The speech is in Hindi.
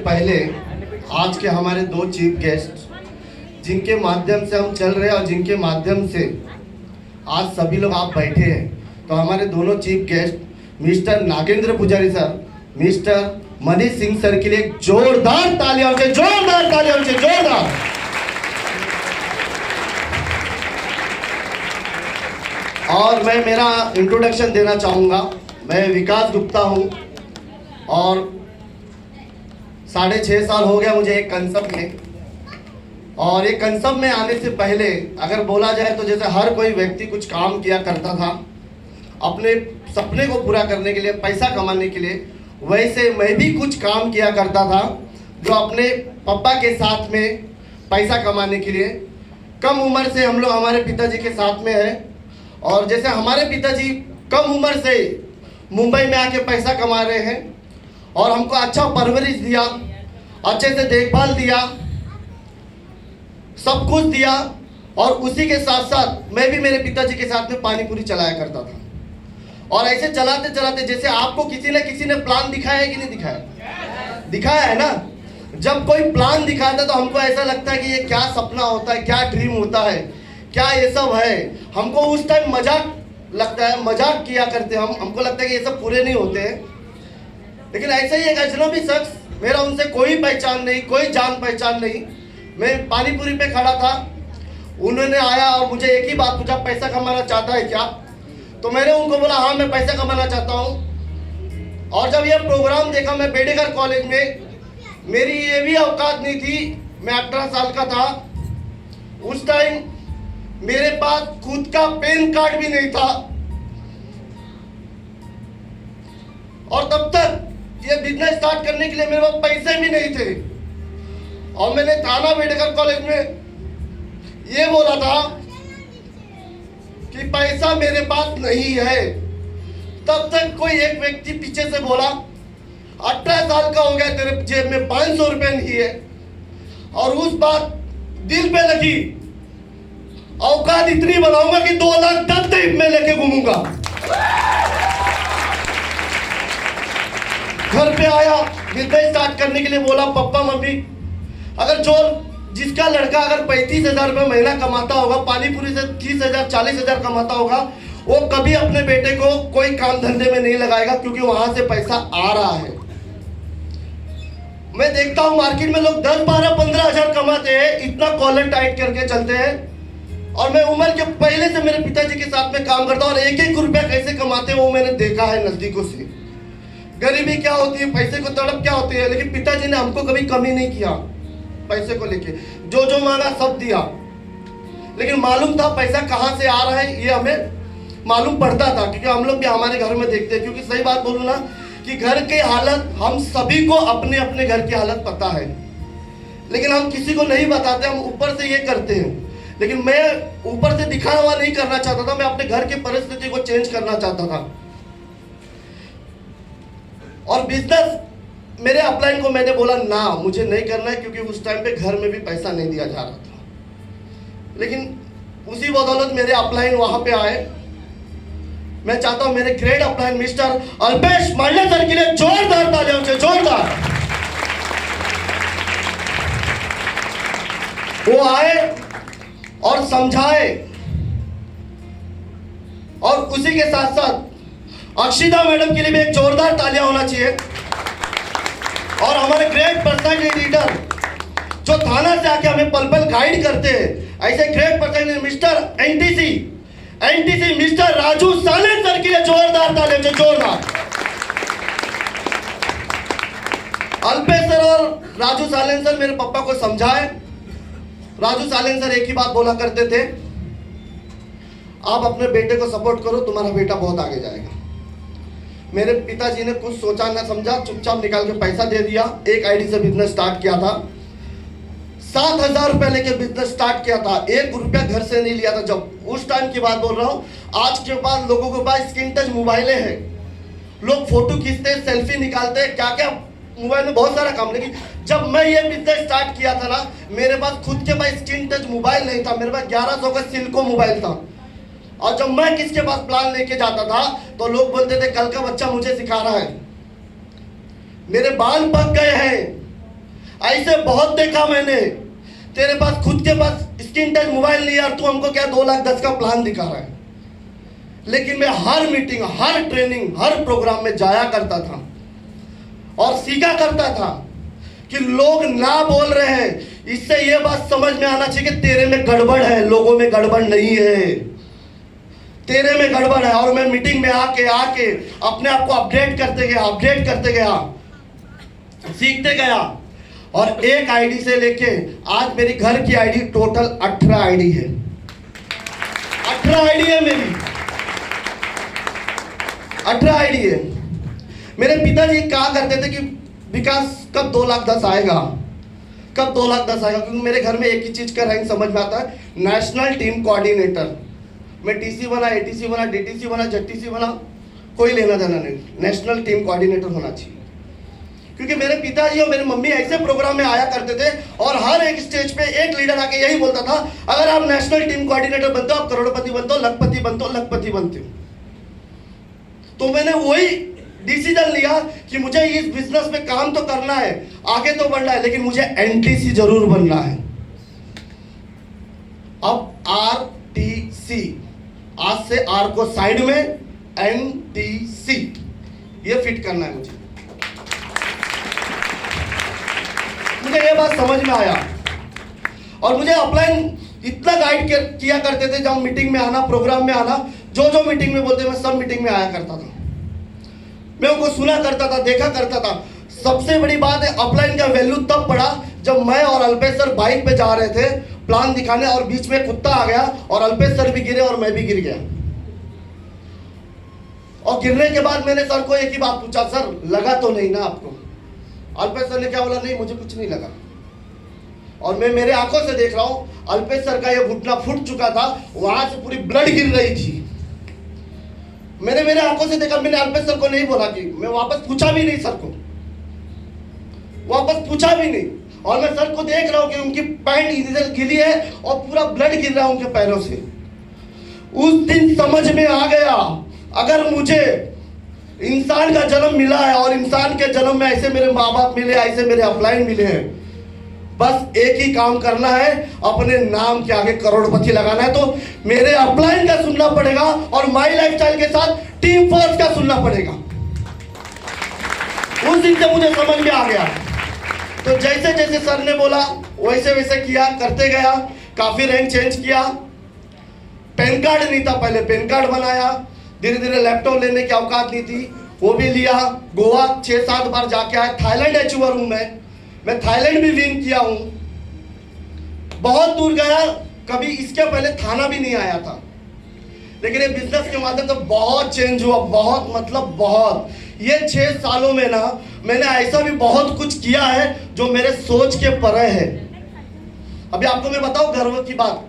पहले आज के हमारे दो चीफ गेस्ट जिनके माध्यम से हम चल रहे हैं और जिनके माध्यम से आज सभी लोग आप बैठे हैं, तो हमारे दोनों चीफ गेस्ट मिस्टर नागेंद्र पुजारी sir, mister Manish Singh sir के लिए जोरदार तालियां से, जोरदार तालियां से, जोरदार। और मैं मेरा इंट्रोडक्शन देना चाहूँगा। मैं विकास गुप्ता हूँ और 6.5 साल हो गया मुझे एक कंसब में। और एक कंसब में आने से पहले अगर बोला जाए तो जैसे हर कोई व्यक्ति कुछ काम किया करता था अपने सपने को पूरा करने के लिए, पैसा कमाने के लिए, वैसे मैं भी कुछ काम किया करता था जो अपने पापा के साथ में पैसा कमाने के लिए। कम उम्र से हम लोग हमारे पिताजी के साथ में है और जैसे हमारे पिताजी कम उम्र से मुंबई में आके पैसा कमा रहे हैं और हमको अच्छा परवरिश दिया, अच्छे से देखभाल दिया, सब कुछ दिया। और उसी के साथ साथ मैं भी मेरे पिताजी के साथ में पानी पूरी चलाया करता था। और ऐसे चलाते चलाते जैसे आपको किसी ने प्लान दिखाया है कि नहीं दिखाया? दिखाया है ना। जब कोई प्लान दिखाता है तो हमको ऐसा लगता है कि ये क्या सपना होता है, क्या ड्रीम होता है, क्या ये सब है। हमको उस टाइम मजाक लगता है, मजाक किया करते हम, हमको लगता है कि ये सब पूरे नहीं होते हैं। लेकिन ऐसे ही एक अजनबी शख्स, मेरा उनसे कोई पहचान नहीं, कोई जान पहचान नहीं, मैं पानीपुरी पे खड़ा था, उन्होंने आया और मुझे एक ही बात पूछा, पैसा कमाना चाहता है क्या? तो मैंने उनको बोला हाँ मैं पैसा कमाना चाहता हूँ। और जब ये प्रोग्राम देखा मैं बेडेकर कॉलेज में, मेरी ये भी औकात नहीं थी, मैं 18 साल का था। उस टाइम मेरे पास खुद का पैन कार्ड भी नहीं था और तब तक ये बिजनेस स्टार्ट करने के लिए मेरे पास पैसे भी नहीं थे। और मैंने थाना बेडेकर कॉलेज में ये बोला था कि पैसा मेरे पास नहीं है। तब तक कोई एक व्यक्ति पीछे से बोला 18 साल का हो गया, तेरे जेब में 500 रुपए नहीं है। और उस बात दिल पे लगी, औकात इतनी बनाऊंगा कि 2 लाख तक में लेके घूमूंगा। घर पे आया, बिजनेस स्टार्ट करने के लिए बोला पापा मम्मी, अगर जिसका लड़का अगर 35,000 रुपये महीना कमाता होगा, पानीपुरी से 30,000 40,000 कमाता होगा, वो कभी अपने बेटे को कोई काम धंधे में नहीं लगाएगा क्योंकि वहां से पैसा आ रहा है। मैं देखता हूं मार्केट में लोग 10, 12, 15,000 कमाते हैं, इतना कॉलर टाइट करके चलते हैं। और मैं उम्र के पहले से मेरे पिताजी के साथ में काम करता हूं और एक एक रुपया कैसे कमाते हैं वो मैंने देखा है नजदीकों से। गरीबी क्या होती है, पैसे को तड़प क्या होती है। लेकिन पिताजी ने हमको कभी कमी नहीं किया पैसे को लेके, जो जो मांगा सब दिया। लेकिन मालूम था पैसा कहां से आ रहा है, ये हमें मालूम पड़ता था क्योंकि हम लोग भी हमारे घर में देखते हैं। क्योंकि सही बात बोलूं ना कि घर के हालत हम सभी को अपने अपने घर की हालत पता है, लेकिन हम किसी को नहीं बताते, हम ऊपर से ये करते हैं। लेकिन मैं ऊपर से दिखावा हुआ नहीं करना चाहता था, मैं अपने घर की परिस्थिति को चेंज करना चाहता था। और बिजनेस मेरे अपलाइन को मैंने बोला ना, मुझे नहीं करना है क्योंकि उस टाइम पे घर में भी पैसा नहीं दिया जा रहा था। लेकिन उसी बदौलत मेरे अपलाइन वहां पे आए। मैं चाहता हूं मेरे ग्रेट अपलाइन मिस्टर अल्पेश मांडले सर के लिए जोरदार तालियों से, जोरदार। वो आए और समझाए और उसी के साथ साथ अक्षिता मैडम के लिए भी एक जोरदार तालियां होना चाहिए। और हमारे ग्रेट पर्सनैलिटी लीडर जो थाना से आके हमें पल पल गाइड करते हैं, ऐसे great personality mister NTC mister Raju Salen sir के लिए जोरदार तालियां से, जोरदार। अल्पेश सर और राजू सालेन सर मेरे पापा को समझाए। राजू सालेन सर एक ही बात बोला करते थे, आप अपने बेटे को सपोर्ट करो, तुम्हारा बेटा बहुत आगे जाएगा। मेरे पिताजी ने कुछ सोचा ना समझा, चुपचाप निकाल के पैसा दे दिया। एक आईडी से बिजनेस स्टार्ट किया था, 7,000 रुपए लेके बिजनेस स्टार्ट किया था, 1 रुपया घर से नहीं लिया था। जब उस टाइम की बात बोल रहा हूँ, आज के बाद लोगों के पास स्क्रीन टच मोबाइलें हैं, लोग फोटो खींचते हैं, सेल्फी निकालते हैं, क्या क्या मोबाइल में बहुत सारा काम। लेकिन जब मैं ये बिजनेस स्टार्ट किया था ना, मेरे पास खुद के पास स्क्रीन टच मोबाइल नहीं था, मेरे पास 1100 का सिल्को मोबाइल था। और जब मैं किसके पास प्लान लेके जाता था तो लोग बोलते थे कल का बच्चा मुझे सिखा रहा है। मेरे बाल पक गए हैं, ऐसे बहुत देखा मैंने। तेरे पास खुद के पास स्क्रीन टच मोबाइल नहीं यार, तू हमको क्या 2,10,000 का प्लान दिखा रहा है। लेकिन मैं हर मीटिंग, हर ट्रेनिंग, हर प्रोग्राम में जाया करता था और सीखा करता था कि लोग ना बोल रहे हैं, इससे ये बात समझ में आना चाहिए कि तेरे में गड़बड़ है, लोगों में गड़बड़ नहीं है, तेरे में गड़बड़ है। और मैं मीटिंग में आके अपने आप को अपडेट करते गया, सीखते गया। और एक आईडी से लेके आज मेरी घर की आईडी टोटल 18 आईडी है। 18 आईडी है मेरी, 18 आईडी है। मेरे पिताजी कहा करते थे कि विकास कब 2,10,000 आएगा, कब 2,10,000 आएगा, क्योंकि मेरे घर में एक ही चीज का रैंक समझ में आता है, नेशनल टीम कोऑर्डिनेटर। मैं टीसी बना, एटीसी बना, डीटीसी बना, जेटीसी बना, कोई लेना देना नहीं, नेशनल टीम कोऑर्डिनेटर होना चाहिए। क्योंकि मेरे पिताजी और मेरी मम्मी ऐसे प्रोग्राम में आया करते थे और हर एक स्टेज पे एक लीडर आके यही बोलता था, अगर आप नेशनल टीम कोऑर्डिनेटर बनते हो, आप करोड़पति बनते हो, लखपति बनते हो। तो मैंने वही डिसीजन लिया कि मुझे इस बिजनेस में काम तो करना है, आगे तो बढ़ना है, लेकिन मुझे एनटीसी जरूर बनना है। अब आरटीसी, आज से आर को साइड में, एनटीसी, ये फिट करना है मुझे ये बात समझ में आया। और मुझे अपलाइन इतना गाइड किया करते थे, जब मीटिंग में आना, प्रोग्राम में आना, जो मीटिंग में बोलते मैं सब मीटिंग में आया करता था, मैं उनको सुना करता था, देखा करता था। सबसे बड़ी बात है, अपलाइन का वैल्यू तब पड़ा जब मैं और अल्पेश सर बाइक पे जा रहे थे प्लान दिखाने, और बीच में कुत्ता आ गया और अल्पेश सर भी गिरे और मैं भी गिर गया। और गिरने के बाद मैंने सर को एक ही बात पूछा, सर लगा तो नहीं ना आपको? अल्पेश सर ने क्या बोला, नहीं मुझे कुछ नहीं लगा। और मैं मेरे आंखों से देख रहा हूं अल्पेश सर का ये घुटना फूट चुका था, वहां से पूरी ब्लड गिर रही थी। मैंने मेरे आंखों से देखा, मैंने अल्पेश सर को नहीं बोला कि मैं वापस पूछा भी नहीं, सर को वापस पूछा भी नहीं। और मैं सर को देख रहा हूं कि उनकी पैंट इधर गिरी है और पूरा ब्लड गिर रहा है उनके पैरों से। उस दिन समझ में आ गया, अगर मुझे इंसान का जन्म मिला है और इंसान के जन्म में ऐसे मेरे माँ बाप मिले, ऐसे मेरे अपलाइन मिले हैं, बस एक ही काम करना है, अपने नाम के आगे करोड़पति लगाना है। तो मेरे अपलाइन का सुनना पड़ेगा और माई लाइफस्टाइल के साथ टीम फोर्स का सुनना पड़ेगा। उस दिन से मुझे समझ में आ गया। तो जैसे जैसे सर ने बोला वैसे वैसे किया, करते गया, काफी रैंक चेंज किया। पैन कार्ड नहीं था पहले, पैन कार्ड बनाया, धीरे धीरे लैपटॉप लेने की औकात नहीं थी, वो भी लिया। गोवा 6-7 बार जाके आया। थाईलैंड अचीवर हूं मैं थाईलैंड भी विन किया हूं, बहुत दूर गया, कभी इसके पहले थाना भी नहीं आया था। लेकिन ये बिजनेस के माध्यम से बहुत चेंज हुआ, बहुत मतलब बहुत। ये 6 सालों में ना मैंने ऐसा भी बहुत कुछ किया है जो मेरे सोच के परे है। अभी आपको मैं बताऊं गर्व की बात,